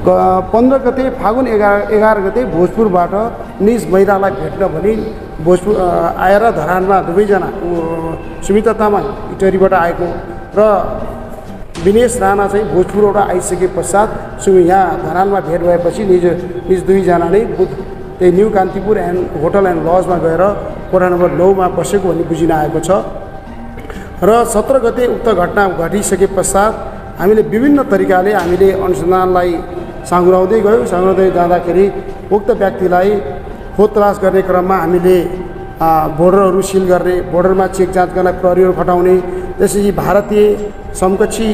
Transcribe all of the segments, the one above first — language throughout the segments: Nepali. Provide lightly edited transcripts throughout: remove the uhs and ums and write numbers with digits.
15 गते फागुन 11 गते भोजपुरबाट निज महिलालाई भेट्न भनी भोजपुर आएर धरानमा दुवैजना सुमिता तामाङ इटरीबाट आएको र विनेश राणा चाहिँ भोजपुरबाट आइसके पश्चात यहाँ धरानमा भेट भएपछि निज दुईजनाले त्यही न्यू कान्तिपुर होटल एन्ड लजमा गएर कोठा नम्बर 9 मा बसेको भन्ने बुझिन आएको छ र 17 गते उक्त घटना घटिसके पश्चात हामीले विभिन्न तरिकाले हामीले अनुसन्धानलाई साँगुराउँदै गयौँ। साँगुराउँदै जाँदाखेरि उक्त व्यक्तिलाई खोजतलास गर्ने क्रममा हामीले बोर्डरहरू सिल गर्ने, बोर्डरमा चेक जाँच गर्न प्रहरीहरू खटाउने, त्यसपछि भारतीय समकक्षी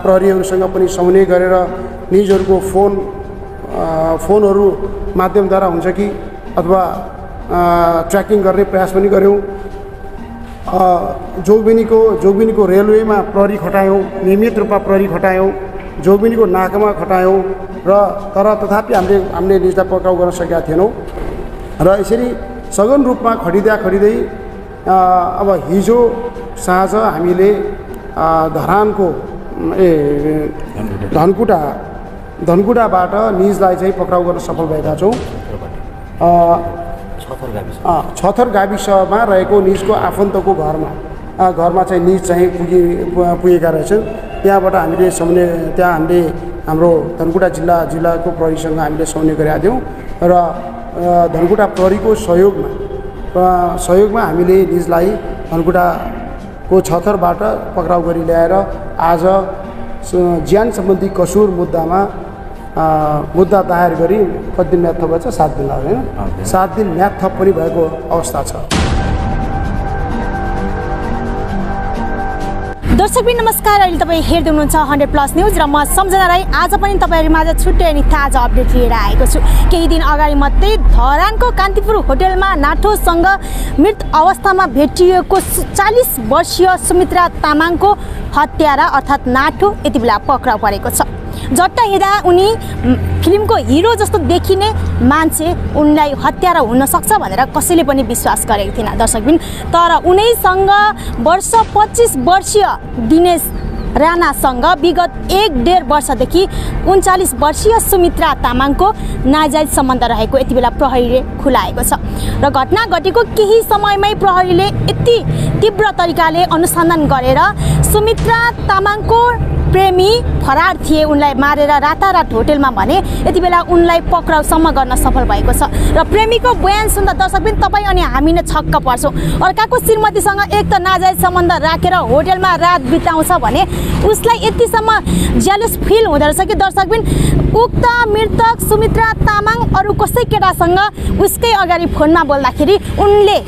प्रहरीहरूसँग पनि समन्वय गरेर निजहरूको फोनहरू माध्यमद्वारा हुन्छ कि अथवा ट्र्याकिङ गर्ने प्रयास पनि गऱ्यौँ। जोगबेनीको रेलवेमा प्रहरी खटायौँ, नियमित रूपमा प्रहरी खटायौँ, जोगबेनीको नाकामा खटायौँ तर तथापि हामीले निजलाई पक्राउ गर्न सकेका थिएनौँ र यसरी सघन रूपमा खटिँदै अब हिजो साँझ हामीले धरानको धनकुटाबाट निजलाई चाहिँ पक्राउ गर्न सफल भएका छौँ। छथर गाविसमा रहेको निजको आफन्तको घरमा चाहिँ निज चाहिँ पुगेका रहेछन्। त्यहाँबाट हामीले हामीले हाम्रो धनकुटा जिल्लाको प्रहरीसँग हामीले समन्वय गरेका थियौँ र धनकुटा प्रहरीको सहयोगमा हामीले निजलाई धनकुटाको छथरबाट पक्राउ गरी ल्याएर आज ज्यान सम्बन्धी कसुर मुद्दा दायर गरी कति दिन म्याद थप भएछ? 7 दिन लाग्यो होइन? 7 दिन म्याद थप पनि भएको अवस्था छ। दर्शकबिन नमस्कार, अहिले तपाईँ हेर्दै हुनुहुन्छ 100+ न्युज र म सम्झना राई। आज पनि तपाईँहरूमाझ छुट्टै अनि ताजा अपडेट लिएर आएको छु। केही दिन अगाडि मात्रै धरानको कान्तिपुर होटलमा नाठोसँग मृत अवस्थामा भेटिएको 40 वर्षीय सुमित्रा तामाङको हत्यारा अर्थात् नाठो यति बेला पक्राउ परेको छ। झट्ट हेर्दा उनी फिल्मको हिरो जस्तो देखिने मान्छे उनलाई हत्यारा हुन सक्छ भनेर कसैले पनि विश्वास गरेको थिएन दर्शकबिन। तर उनैसँग 25 वर्षीय दिनेश राणासँग विगत 1.5 वर्षदेखि 39 वर्षीय सुमित्रा तामाङको नाजायज सम्बन्ध रहेको यति बेला प्रहरीले खुलाएको छ र घटना घटेको केही समयमै प्रहरीले यति तीव्र तरिकाले अनुसन्धान गरेर सुमित्रा तामाङको प्रेमी फरार थिए, उनलाई मारेर रातारात होटलमा भने यति बेला उनलाई पक्राउसम्म गर्न सफल भएको छ र प्रेमीको बयान सुन्दा दर्शकबिन तपाईँ अनि हामी नै छक्क पर्छौँ। अर्काको श्रीमतीसँग एक त नाजायज सम्बन्ध राखेर होटलमा रात बिताउँछ भने उसलाई यतिसम्म जेलस फिल हुँदो रहेछ कि दर्शकबिन उक्त मृतक सुमित्रा तामाङ अरू कसै केटासँग उसकै अगाडि फोनमा बोल्दाखेरि उनले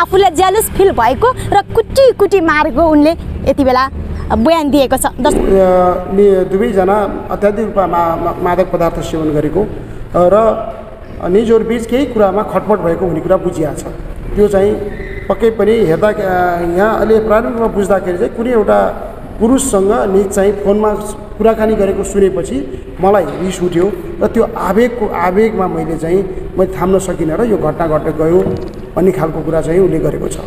आफूलाई जेलस फिल भएको र कुटी मारेको उनले यति बेला बयान दिएको छ। दुवैजना अत्याधिक रूपमा मादक पदार्थ सेवन गरेको र निजहरू बीच केही कुरामा खटपट भएको हुने कुरा बुझिएको छ। त्यो चाहिँ पक्कै पनि हेर्दा यहाँ अहिले प्रारम्भिक रूपमा बुझ्दाखेरि चाहिँ कुनै एउटा पुरुषसँग निज चाहिँ फोनमा कुराकानी गरेको सुनेपछि मलाई रिस उठ्यो र त्यो आवेगमा मैले थाम्न सकिनँ र यो घटना घटेर गयो भन्ने खालको कुरा चाहिँ उसले गरेको छ।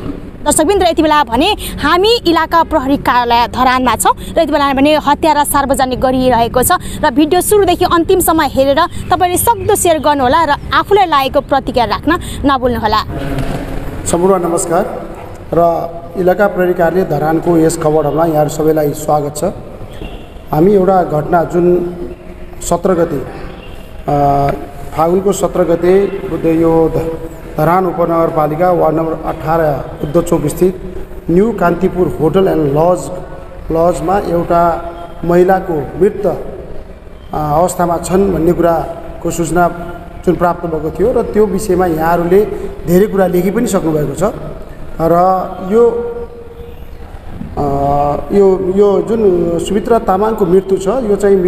दर्शकबिन यति बेला भने हामी इलाका प्रहरी कार्यालय धरानमा छौँ र यति बेला भने हत्यारा सार्वजनिक गरिरहेको छ र भिडियो सुरुदेखि अन्तिमसम्म हेरेर तपाईँले सक्दो सेयर गर्नुहोला र आफूलाई लागेको प्रतिक्रिया राख्न नभुल्नुहोला। सम्पूर्ण नमस्कार र इलाका प्रहरी कार्यालय धरानको यस खबरमा यहाँहरू सबैलाई स्वागत छ। हामी एउटा घटना जुन 17 गते फागुनको 17 गते यो धरान उपनगरपालिका वार्ड नम्बर 18 बुद्ध चोक स्थित न्यू कान्तिपुर होटल एन्ड लजमा एउटा महिलाको मृत अवस्थामा छन् भन्ने कुराको सूचना जुन प्राप्त भएको थियो र त्यो विषयमा यहाँहरूले धेरै कुरा लेखि पनि सक्नुभएको छ र यो जुन सुमित्रा तामाङको मृत्यु छ यो चाहिँ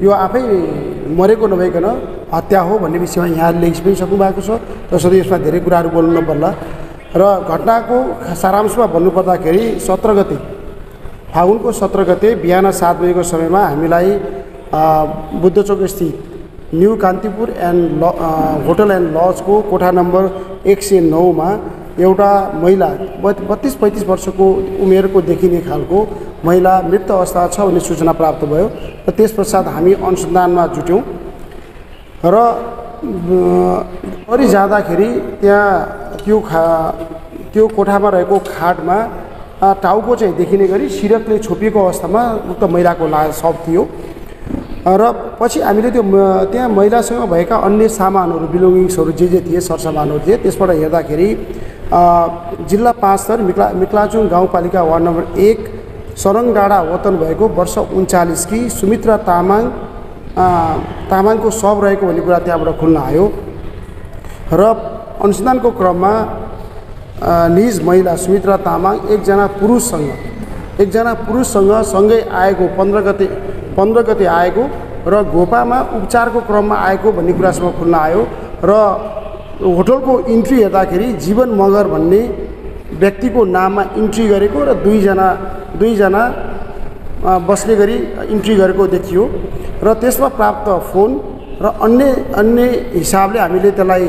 यो आफै मरेको नभइकन हत्या हो भन्ने विषयमा यहाँ लेखि पनि सक्नु भएको छ। त्यसैले यसमा धेरै कुराहरू बोल्नु नपर्ला र घटनाको सारांशमा भन्नुपर्दाखेरि 17 गते फागुनको 17 गते बिहान 7 बजेको समयमा हामीलाई बुद्ध चोक स्थित न्यू कान्तिपुर होटल एन्ड लजको कोठा नम्बर 109 मा एउटा महिला 32-35 वर्षको उमेरको देखिने खालको महिला मृत अवस्था छ भन्ने सूचना प्राप्त भयो र त्यस पश्चात हामी अनुसन्धानमा जुट्यौँ र गरी जाँदाखेरि त्यहाँ त्यो कोठामा रहेको खाटमा टाउको चाहिँ देखिने गरी सिरकले छोपिएको अवस्थामा उक्त महिलाको शव थियो। र पछि हामीले त्यो त्यहाँ महिलासँग भएका अन्य सामानहरू बिलोङ्गिङ्सहरू जे थिए सरसामानहरू थिए त्यसबाट हेर्दाखेरि जिल्ला 5 स्तर मिक्लाचुङ गाउँपालिका वार्ड नम्बर 1 सरङ डाँडा वतन भएको वर्ष 39 की सुमित्रा तामाङको शव रहेको भन्ने कुरा त्यहाँबाट खुल्न आयो। र अनुसन्धानको क्रममा निज महिला सुमित्रा तामाङ एकजना पुरुषसँग सँगै आएको 15 गते आएको र घोपामा उपचारको क्रममा आएको भन्ने कुरासम्म खुल्न आयो। र होटलको इन्ट्री हेर्दाखेरि जीवन मगर भन्ने व्यक्तिको नाममा इन्ट्री गरेको र दुईजना बस्ने गरी इन्ट्री गरेको देखियो। र त्यसमा प्राप्त फोन र अन्य हिसाबले हामीले त्यसलाई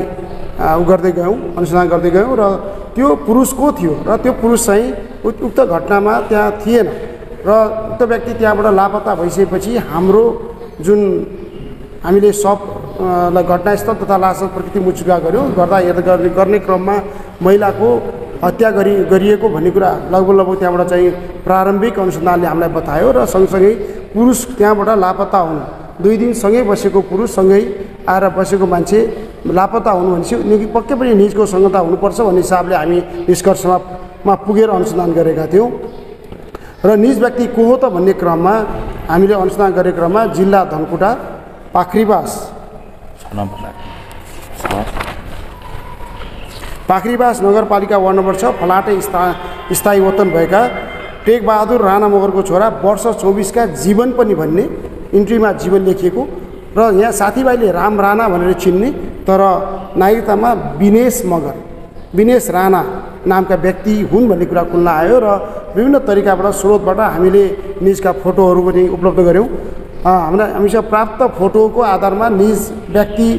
गर्दै गयौँ, अनुसन्धान गर्दै गयौँ। र त्यो पुरुष को थियो र त्यो पुरुष चाहिँ उक्त घटनामा त्यहाँ थिएन र उक्त व्यक्ति त्यहाँबाट लापत्ता भइसकेपछि हाम्रो जुन हामीले सबलाई घटनास्थल तथा लासको प्रकृति मुचुका गऱ्यौँ। गर्ने क्रममा महिलाको हत्या गरिएको भन्ने कुरा लगभग त्यहाँबाट चाहिँ प्रारम्भिक अनुसन्धानले हामीलाई बतायो। र सँगसँगै पुरुष त्यहाँबाट लापत्ता हुनु 2 दिन सँगै बसेको पुरुष सँगै आएर बसेको मान्छे लापत्ता हुनु भनेपछि पक्कै पनि निजको संगता हुनुपर्छ भन्ने हिसाबले हामी निष्कर्षमा पुगेर अनुसन्धान गरेका थियौँ। र निज व्यक्ति को हो त भन्ने क्रममा हामीले अनुसन्धान गरेको क्रममा जिल्ला धनकुटा पाखरीबास नगरपालिका वार्ड नम्बर 6 फलाटे स्थायी वतन भएका टेकबहादुर राणा मगरको छोरा वर्ष 24 का जीवन पनि भन्ने इन्ट्रीमा जीवन लेखिएको र यहाँ साथीभाइले राम राणा भनेर चिन्ने तर नागरिकतामा विनेश राणा नामका व्यक्ति हुन् भन्ने कुरा खुल्न आयो। र विभिन्न तरिकाबाट स्रोतबाट हामीले निजका फोटोहरू पनि उपलब्ध गऱ्यौँ। हामीसँग प्राप्त फोटोको आधारमा निज व्यक्ति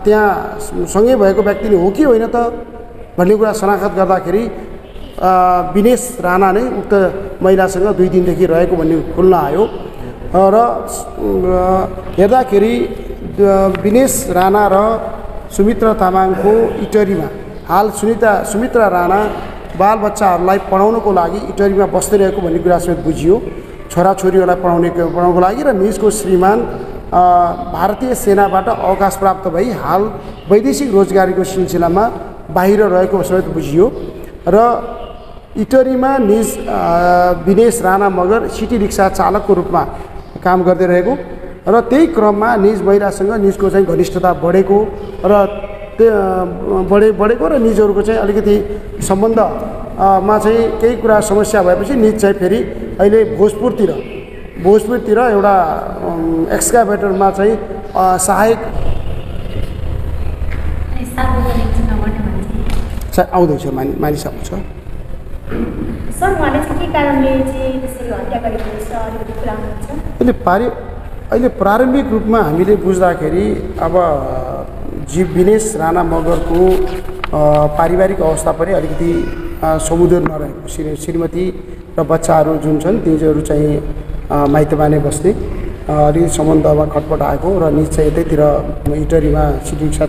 त्यहाँ सँगै भएको व्यक्ति हो कि होइन त भन्ने कुरा शनाखत गर्दाखेरि विनेश राणा नै उक्त महिलासँग 2 दिनदेखि रहेको भन्ने खुल्न आयो। र हेर्दाखेरि विनेश राणा र सुमित्रा तामाङको इटरीमा हाल सुमित्रा राणा बालबच्चाहरूलाई पढाउनको लागि इटरीमा बस्दै रहेको भन्ने कुरा समेत बुझियो। छोराछोरीहरूलाई पढाउनको लागि र निजको श्रीमान भारतीय सेनाबाट अवकाश प्राप्त भई हाल वैदेशिक रोजगारीको सिलसिलामा बाहिर रहेको समेत बुझियो। र इटरीमा निज विनेश राणा मगर सिटी रिक्सा चालकको रूपमा काम गर्दै रहेको र त्यही क्रममा निज महिलासँग निजको चाहिँ घनिष्ठता बढेको र बढेको र निजहरूको चाहिँ अलिकति सम्बन्धमा चाहिँ केही कुरा समस्या भएपछि निज चाहिँ फेरि अहिले भोजपुरतिर एउटा एक्सकाभेटरमा चाहिँ सहायक आउँदैछ मानिसहरू छ। सर उहाँले चाहिँ के कारणले चाहिँ त्यसरी हत्या गरेको रहेछ अलिकति कुरा हुनुहुन्छ? अहिले प्रारम्भिक रूपमा हामीले बुझ्दाखेरि अब विनेश राणा मगरको पारिवारिक अवस्था पनि अलिकति समुदर नरहेको श्रीमती र बच्चाहरू जुन छन् तिनीहरू चाहिँ माइतमा नै बस्ने अलिकति सम्बन्धमा खटपट आएको र निज चाहिँ यतैतिर इटरीमा सिटी रिक्सा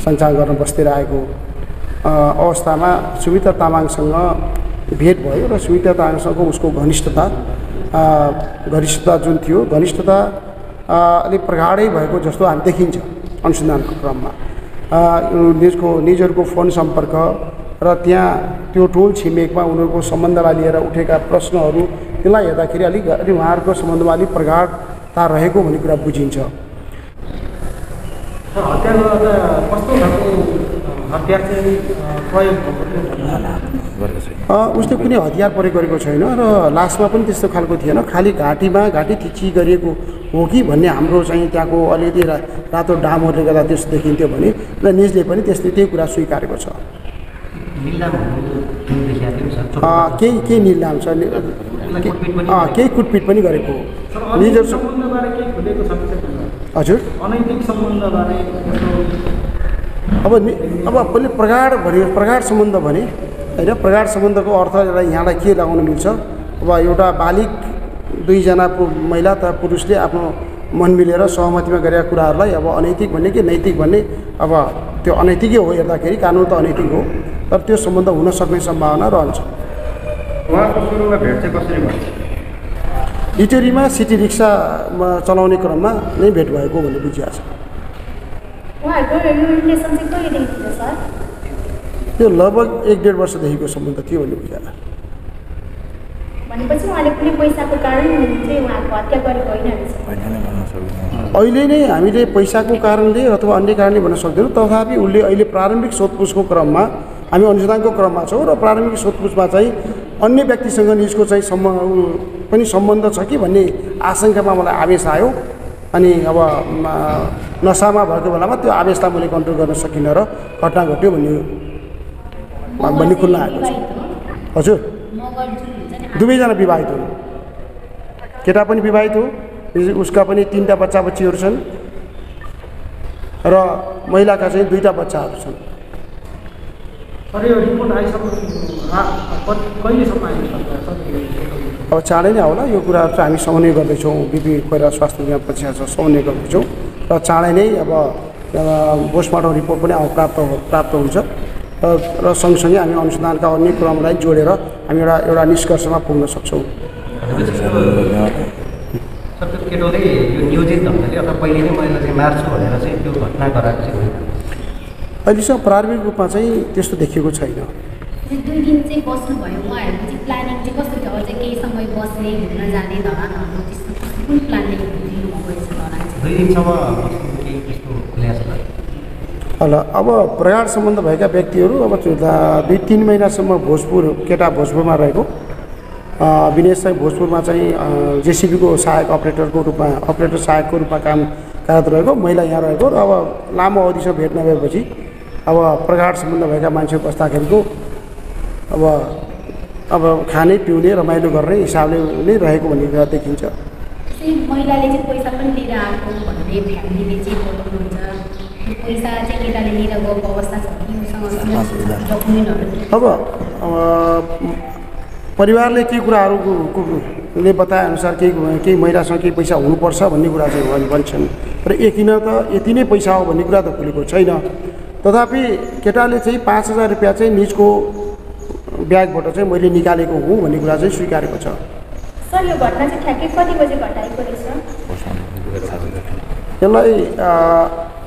सञ्चालन गर्न बस्दै आएको अवस्थामा सुमित्रा तामाङसँग भेट भयो र सुमित्रा तामाङसँग उसको घनिष्ठता जुन थियो घनिष्ठता अलिक प्रगाढै भएको जस्तो हामी देखिन्छ अनुसन्धानको क्रममा। निजहरूको फोन सम्पर्क र त्यहाँ त्यो टोल छिमेकमा उनीहरूको सम्बन्धलाई लिएर उठेका प्रश्नहरू त्यसलाई हेर्दाखेरि अलि उहाँहरूको सम्बन्धमा अलिक प्रगाढता रहेको भन्ने कुरा बुझिन्छ। उसले कुनै हतियार प्रयोग गरेको छैन र लासमा पनि त्यस्तो खालको थिएन, खालि घाँटी थिची गरिएको हो कि भन्ने हाम्रो चाहिँ त्यहाँको अलिकति रातो डामहरूले गर्दा त्यस्तो देखिन्थ्यो भने र निजले पनि त्यही कुरा स्वीकारेको छ। केही निलाम छ, केही कुटपिट पनि गरेको निजहरू। हजुर अब पहिले प्रगाढ सम्बन्ध भने होइन, प्रगाढ सम्बन्धको अर्थ यहाँलाई के लगाउन मिल्छ? अब एउटा बालिक 2जना महिला तथा पुरुषले आफ्नो मन मिलेर सहमतिमा गरेका कुराहरूलाई अब अनैतिक भन्ने कि नैतिक भन्ने अब त्यो अनैतिकै हो हेर्दाखेरि कानुन त अनैतिक हो तर त्यो सम्बन्ध हुन सक्ने सम्भावना रहन्छ। उहाँको सुरुमा भेट चाहिँ कसरी भयो? इटेरीमा सिटी रिक्सामा चलाउने क्रममा नै भेट भएको भन्ने बुझिएको छ। त्यो लगभग 1-1.5 वर्षदेखिको सम्बन्ध थियो भन्ने बुझिएको। भनेपछि उहाँले कुनै पैसाको कारण चाहिँ उहाँको हत्या गरेको होइन रहेछ? अहिले नै हामीले पैसाको कारणले अथवा अन्य कारणले भन्न सक्दैनौँ, तथापि उसले अहिले प्रारम्भिक सोधपुछको क्रममा हामी अनुसन्धानको क्रममा छौँ र प्रारम्भिक सोधपुछमा चाहिँ अन्य व्यक्तिसँग निजको चाहिँ पनि सम्बन्ध छ कि भन्ने आशंकामा मलाई आवेश आयो अनि अब नसामा भएको बेलामा त्यो आवेशलाई मैले कन्ट्रोल गर्न सकिनँ र घटना घट्यो भन्ने खुल्ला आएको छ। हजुर, दुवैजना विवाहित हुन्, केटा पनि विवाहित हो, उसका पनि 3टा बच्चा बच्चीहरू छन् र महिलाका चाहिँ 2टा बच्चाहरू छन्। अब चाँडै नै होला यो कुराहरू चाहिँ हामी समन्वय गर्दैछौँ, बिपी कोइरा स्वास्थ्य विज्ञान प्रतिष्ठानसँग समन्वय गर्दैछौँ र चाँडै नै अब पोस्टमार्टम रिपोर्ट पनि प्राप्त हुन्छ र सँगसँगै हामी अनुसन्धानका अन्य क्रमलाई जोडेर हामी एउटा निष्कर्षमा पुग्न सक्छौँ। केटोले यो नियोजित ढङ्गले अथवा पहिले नै मैले चाहिँ मार्छु भनेर चाहिँ त्यो घटना गराएको चाहिँ अहिलेसम्म प्रारम्भिक रूपमा चाहिँ त्यस्तो देखिएको छैन। 2 दिन चाहिँ बस्नुभयो, उहाँहरूको चाहिँ प्लानिङ चाहिँ कस्तो थियो? अझै केही समय बस्ने घुम्न जाने धरानहरू त्यस्तो कुन प्लानले दिनुभएको रहेछ धरान? 2 दिनसम्म बस्नु केही त्यस्तो खुलेको छ? होला, अब प्रगाढ सम्बन्ध भएका व्यक्तिहरू अब 2-3 महिनासम्म केटा भोजपुरमा रहेको, विनेश चाहिँ भोजपुरमा चाहिँ जेसिबीको सहायक अपरेटर सहायकको रूपमा कार्यरत रहेको, महिला यहाँ रहेको र अब लामो अवधिसम्म भेट नभएपछि अब प्रगाढ सम्बन्ध भएका मान्छे बस्दाखेरिको अब खाने पिउने रमाइलो गर्ने हिसाबले नै रहेको भन्ने कुरा देखिन्छ। महिलाले चाहिँ पैसा पनि लिएर आएको भन्ने फ्यामिलीले चाहिँ बताउनुहुन्छ। पैसा चाहिँ केटाले लिएर गएको अवस्था छ कि उसँग डकुमेन्टहरू? अब परिवारले केही कुराहरूले बताएअनुसार केही महिलासँग केही पैसा हुनुपर्छ भन्ने कुरा चाहिँ भन्छन् र यति नै पैसा हो भन्ने कुरा त खुलेको छैन। तथापि केटाले चाहिँ 5,000 रुपियाँ चाहिँ निजको ब्यागबाट चाहिँ मैले निकालेको हुँ भन्ने कुरा चाहिँ स्वीकारेको छ। सर, यो घटना चाहिँ ठ्याक्कै कति बजे घटाएको रहेछ? यसलाई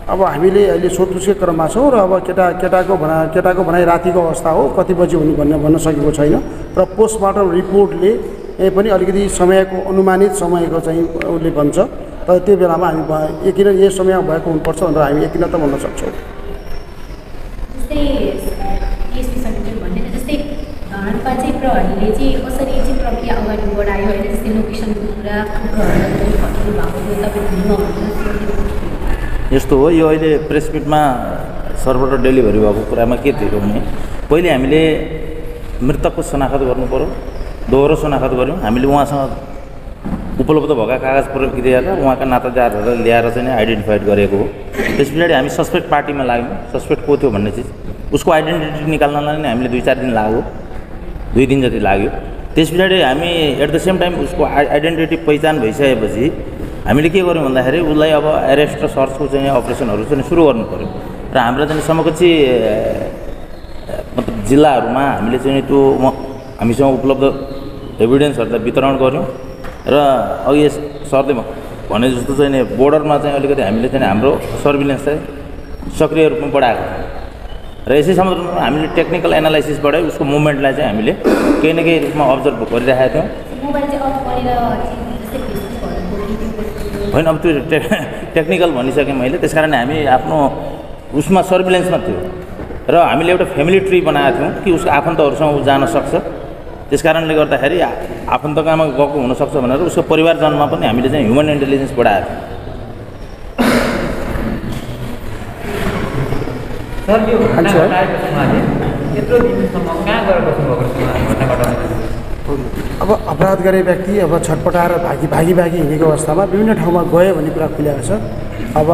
अब हामीले अहिले सोधपुछकै क्रममा छौँ र अब केटाको भनाइ रातिको अवस्था हो, कति बजी हुनु भन्न सकेको छैन र पोस्टमार्टम रिपोर्टले पनि अलिकति अनुमानित समयको चाहिँ उसले भन्छ, तर त्यो बेलामा हामी यकिन यही समयमा भएको हुनुपर्छ भनेर हामी यकिन त भन्न सक्छौँ। जस्तै धरानका चाहिँ प्रहरीले चाहिँ कसरी चाहिँ प्रक्रिया अगाडि बढायो होइन? जस्तै लोकेसनको कुरा यस्तो हो, यो अहिले प्रेस मिटमा सर्भर डेलिभरी भएको कुरामा के थियो भने पहिले हामीले मृतकको शनाखत गर्नु पऱ्यो, दोहोरो शनाखत गऱ्यौँ। हामीले उहाँसँग उपलब्ध भएका कागज प्रक्रिया र उहाँका नातादारहरूलाई ल्याएर चाहिँ आइडेन्टिफाइड गरेको हो। त्यस पछाडि हामी सस्पेक्ट पार्टीमा लाग्यौँ, सस्पेक्ट को थियो भन्ने चिज उसको आइडेन्टिटी निकाल्नलाई नै हामीले 2-4 दिन लाग्यो, 2 दिन जति लाग्यो। त्यस पछाडि हामी एट द सेम टाइम उसको आइडेन्टिटी पहिचान भइसकेपछि हामीले के गर्यौँ भन्दाखेरि उसलाई अब एरेस्ट र सर्चको चाहिँ अपरेसनहरू चाहिँ सुरु गर्नु पऱ्यो र हाम्रो चाहिँ समकक्षी मतलब जिल्लाहरूमा हामीले चाहिँ त्यो हामीसँग उपलब्ध एभिडेन्सहरूलाई वितरण गऱ्यौँ र अघि सरले भने जस्तो चाहिँ बोर्डरमा चाहिँ अलिकति हामीले चाहिँ हाम्रो सर्भिलेन्स चाहिँ सक्रिय रूपमा बढाएको र यसै सन्दर्भमा हामीले टेक्निकल एनालाइसिसबाटै उसको मुभमेन्टलाई चाहिँ हामीले केही न केही रूपमा अब्जर्भ गरिरहेका थियौँ। होइन, अब त्यो टेक्निकल भनिसकेँ मैले, त्यस कारण हामी आफ्नो उसमा सर्भिलेन्समा थियो र हामीले एउटा फ्यामिली ट्री बनाएको थियौँ कि उसको आफन्तहरूसँग ऊ जान सक्छ। त्यस कारणले गर्दाखेरि आफन्तकामा गएको हुनसक्छ भनेर उसको परिवारजनमा पनि हामीले चाहिँ ह्युमन इन्टेलिजेन्स बढाएको थियौँ। सर, यो घटना घटाएपछि उहाँले यत्रो दिनसम्म कहाँ गएर बस्नुभएको? अब अपराध गरे व्यक्ति अब छटपटाएर भागी हिँडेको अवस्थामा विभिन्न ठाउँमा गयो भन्ने कुरा खुलेको छ। अब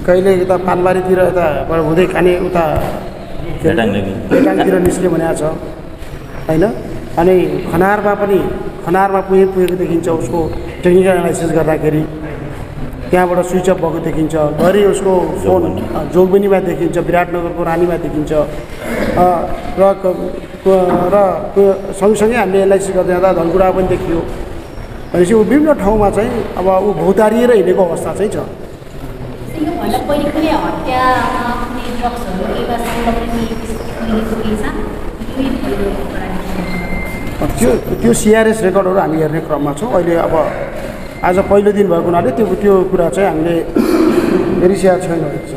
कहिले यता पानबारीतिर यता हुँदै खाने उता केटाङतिर निस्क्यो भनेको छ होइन। अनि खनारमा पुगेको देखिन्छ उसको टेक्निकल एनालाइसिस गर्दाखेरि त्यहाँबाट स्विच अफ भएको देखिन्छ घरि उसको फोन जोगबनीमा देखिन्छ विराटनगरको रानीमा देखिन्छ र सँगसँगै हामीले एनालाइसिस गर्दै जाँदा धनकुडा पनि देखियो भनेपछि ऊ विभिन्न ठाउँमा चाहिँ अब ऊ भौतारिएर हिँडेको अवस्था चाहिँ छ योभन्दा पहिले कुनै हत्यामा कुनै ड्रग्सहरू केही त्यो सिआरएस रेकर्डहरू हामी हेर्ने क्रममा छौँ अहिले अब आज पहिलो दिन भएको हुनाले त्यो कुरा चाहिँ हामीले हेरिसकेका छैनौँ